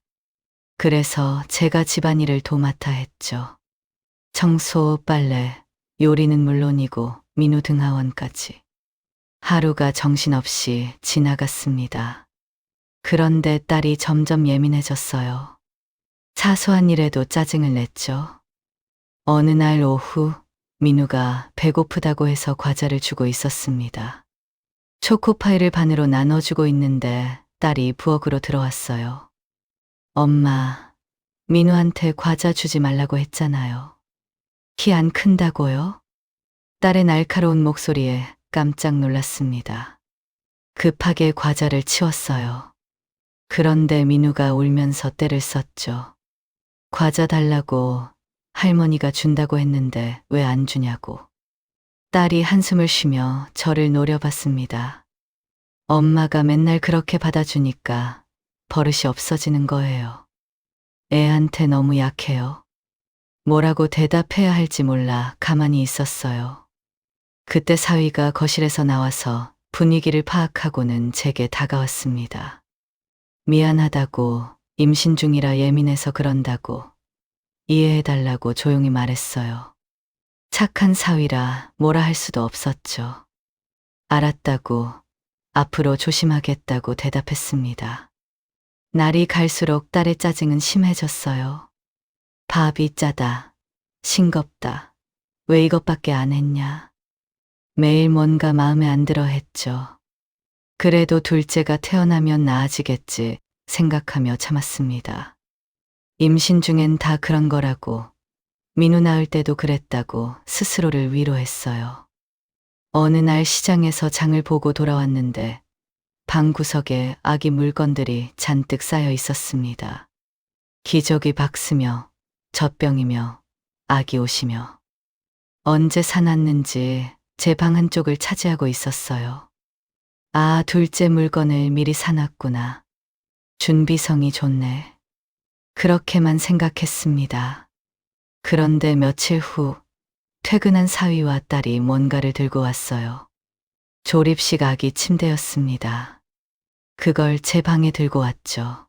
그래서 제가 집안일을 도맡아 했죠. 청소, 빨래, 요리는 물론이고 민우 등하원까지. 하루가 정신없이 지나갔습니다. 그런데 딸이 점점 예민해졌어요. 사소한 일에도 짜증을 냈죠. 어느 날 오후 민우가 배고프다고 해서 과자를 주고 있었습니다. 초코파이를 반으로 나눠주고 있는데 딸이 부엌으로 들어왔어요. 엄마, 민우한테 과자 주지 말라고 했잖아요. 키 안 큰다고요? 딸의 날카로운 목소리에 깜짝 놀랐습니다. 급하게 과자를 치웠어요. 그런데 민우가 울면서 떼를 썼죠. 과자 달라고 할머니가 준다고 했는데 왜 안 주냐고. 딸이 한숨을 쉬며 저를 노려봤습니다. 엄마가 맨날 그렇게 받아주니까 버릇이 없어지는 거예요. 애한테 너무 약해요. 뭐라고 대답해야 할지 몰라 가만히 있었어요. 그때 사위가 거실에서 나와서 분위기를 파악하고는 제게 다가왔습니다. 미안하다고, 임신 중이라 예민해서 그런다고, 이해해달라고 조용히 말했어요. 착한 사위라 뭐라 할 수도 없었죠. 알았다고, 앞으로 조심하겠다고 대답했습니다. 날이 갈수록 딸의 짜증은 심해졌어요. 밥이 짜다, 싱겁다, 왜 이것밖에 안 했냐. 매일 뭔가 마음에 안 들어 했죠. 그래도 둘째가 태어나면 나아지겠지 생각하며 참았습니다. 임신 중엔 다 그런 거라고, 민우 낳을 때도 그랬다고 스스로를 위로했어요. 어느 날 시장에서 장을 보고 돌아왔는데 방구석에 아기 물건들이 잔뜩 쌓여 있었습니다. 기저귀 박스며 젖병이며 아기 옷이며. 언제 사놨는지 제 방 한쪽을 차지하고 있었어요. 아, 둘째 물건을 미리 사놨구나. 준비성이 좋네. 그렇게만 생각했습니다. 그런데 며칠 후 퇴근한 사위와 딸이 뭔가를 들고 왔어요. 조립식 아기 침대였습니다. 그걸 제 방에 들고 왔죠.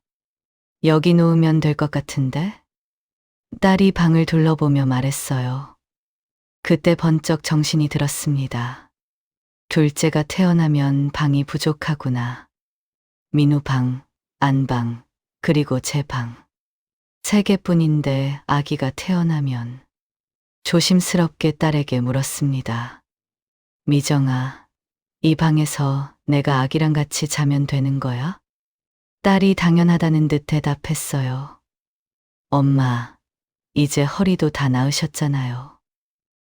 여기 놓으면 될 것 같은데? 딸이 방을 둘러보며 말했어요. 그때 번쩍 정신이 들었습니다. 둘째가 태어나면 방이 부족하구나. 민우 방, 안방, 그리고 제 방. 3개뿐인데 아기가 태어나면. 조심스럽게 딸에게 물었습니다. 미정아, 이 방에서 내가 아기랑 같이 자면 되는 거야? 딸이 당연하다는 듯 대답했어요. 엄마, 이제 허리도 다 나으셨잖아요.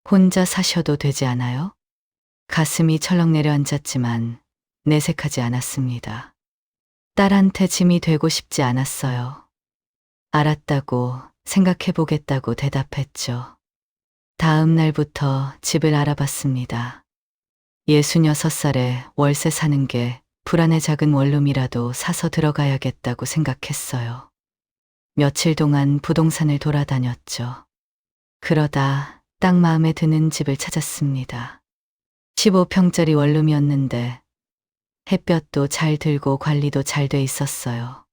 혼자 사셔도 되지 않아요? 가슴이 철렁 내려앉았지만 내색하지 않았습니다. 딸한테 짐이 되고 싶지 않았어요. 알았다고, 생각해보겠다고 대답했죠. 다음 날부터 집을 알아봤습니다. 66살에 월세 사는 게 불안의 작은 원룸이라도 사서 들어가야겠다고 생각했어요. 며칠 동안 부동산을 돌아다녔죠. 그러다 딱 마음에 드는 집을 찾았습니다. 15평짜리 원룸이었는데 햇볕도 잘 들고 관리도 잘 돼 있었어요.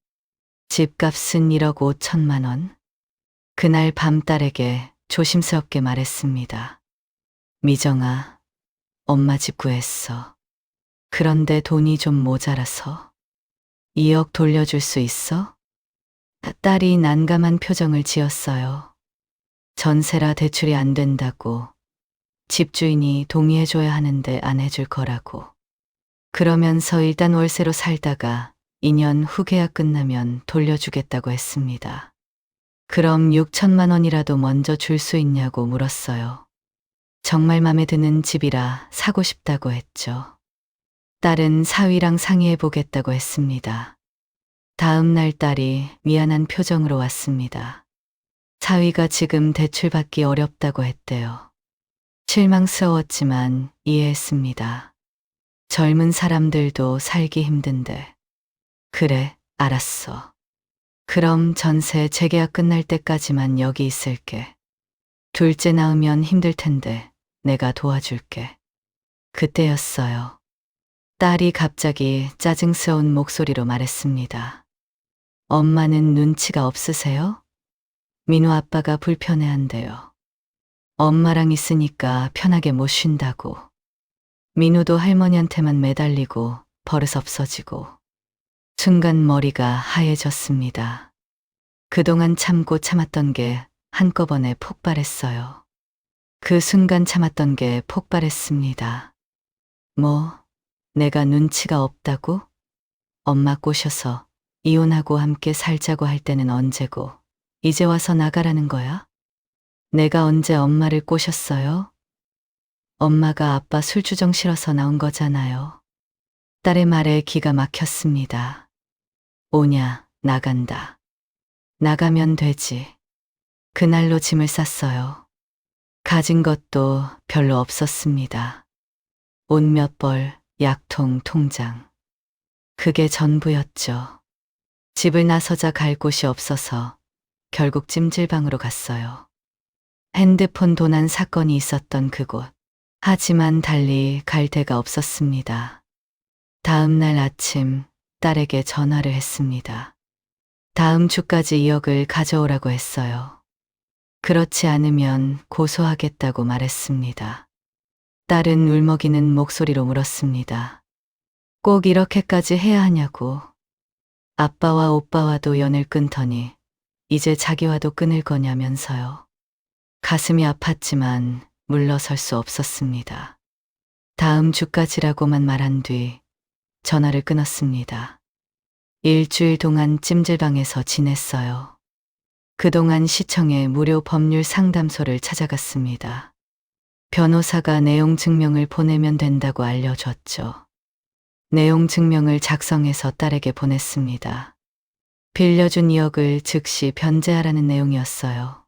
집값은 1억 5천만 원. 그날 밤 딸에게 조심스럽게 말했습니다. 미정아, 엄마 집 구했어. 그런데 돈이 좀 모자라서. 2억 돌려줄 수 있어? 딸이 난감한 표정을 지었어요. 전세라 대출이 안 된다고. 집주인이 동의해줘야 하는데 안 해줄 거라고. 그러면서 일단 월세로 살다가 2년 후 계약 끝나면 돌려주겠다고 했습니다. 그럼 6천만 원이라도 먼저 줄 수 있냐고 물었어요. 정말 맘에 드는 집이라 사고 싶다고 했죠. 딸은 사위랑 상의해 보겠다고 했습니다. 다음 날 딸이 미안한 표정으로 왔습니다. 사위가 지금 대출 받기 어렵다고 했대요. 실망스러웠지만 이해했습니다. 젊은 사람들도 살기 힘든데. 그래, 알았어. 그럼 전세 재계약 끝날 때까지만 여기 있을게. 둘째 낳으면 힘들 텐데 내가 도와줄게. 그때였어요. 딸이 갑자기 짜증스러운 목소리로 말했습니다. 엄마는 눈치가 없으세요? 민우 아빠가 불편해한대요. 엄마랑 있으니까 편하게 못 쉰다고. 민우도 할머니한테만 매달리고 버릇 없어지고. 순간 머리가 하얘졌습니다. 그동안 참고 참았던 게 한꺼번에 폭발했어요. 그 순간 참았던 게 폭발했습니다. 뭐, 내가 눈치가 없다고? 엄마 꼬셔서 이혼하고 함께 살자고 할 때는 언제고, 이제 와서 나가라는 거야? 내가 언제 엄마를 꼬셨어요? 엄마가 아빠 술주정 싫어서 나온 거잖아요. 딸의 말에 기가 막혔습니다. 오냐, 나간다. 나가면 되지. 그날로 짐을 쌌어요. 가진 것도 별로 없었습니다. 옷 몇 벌, 약통, 통장. 그게 전부였죠. 집을 나서자 갈 곳이 없어서 결국 찜질방으로 갔어요. 핸드폰 도난 사건이 있었던 그곳. 하지만 달리 갈 데가 없었습니다. 다음 날 아침 딸에게 전화를 했습니다. 다음 주까지 2억을 가져오라고 했어요. 그렇지 않으면 고소하겠다고 말했습니다. 딸은 울먹이는 목소리로 물었습니다. 꼭 이렇게까지 해야 하냐고. 아빠와 오빠와도 연을 끊더니 이제 자기와도 끊을 거냐면서요. 가슴이 아팠지만 물러설 수 없었습니다. 다음 주까지라고만 말한 뒤 전화를 끊었습니다. 일주일 동안 찜질방에서 지냈어요. 그동안 시청에 무료 법률 상담소를 찾아갔습니다. 변호사가 내용 증명을 보내면 된다고 알려줬죠. 내용 증명을 작성해서 딸에게 보냈습니다. 빌려준 2억을 즉시 변제하라는 내용이었어요.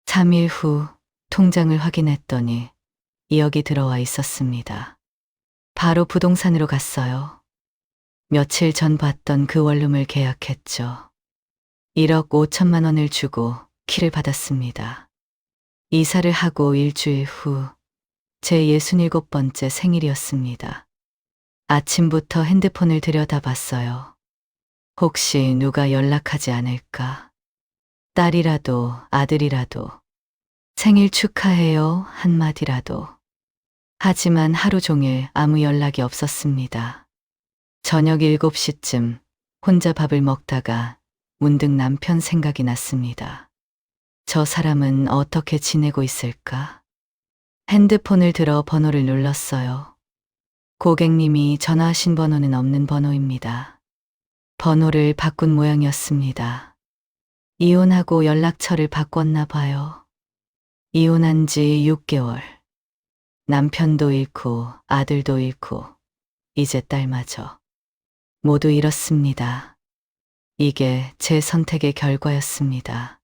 3일 후 통장을 확인했더니 2억이 들어와 있었습니다. 바로 부동산으로 갔어요. 며칠 전 봤던 그 원룸을 계약했죠. 1억 5천만 원을 주고 키를 받았습니다. 이사를 하고 일주일 후 제 67번째 생일이었습니다. 아침부터 핸드폰을 들여다봤어요. 혹시 누가 연락하지 않을까? 딸이라도 아들이라도 생일 축하해요 한마디라도. 하지만 하루 종일 아무 연락이 없었습니다. 저녁 7시쯤 혼자 밥을 먹다가 문득 남편 생각이 났습니다. 저 사람은 어떻게 지내고 있을까? 핸드폰을 들어 번호를 눌렀어요. 고객님이 전화하신 번호는 없는 번호입니다. 번호를 바꾼 모양이었습니다. 이혼하고 연락처를 바꿨나 봐요. 이혼한 지 6개월. 남편도 잃고 아들도 잃고 이제 딸마저. 모두 잃었습니다. 이게 제 선택의 결과였습니다.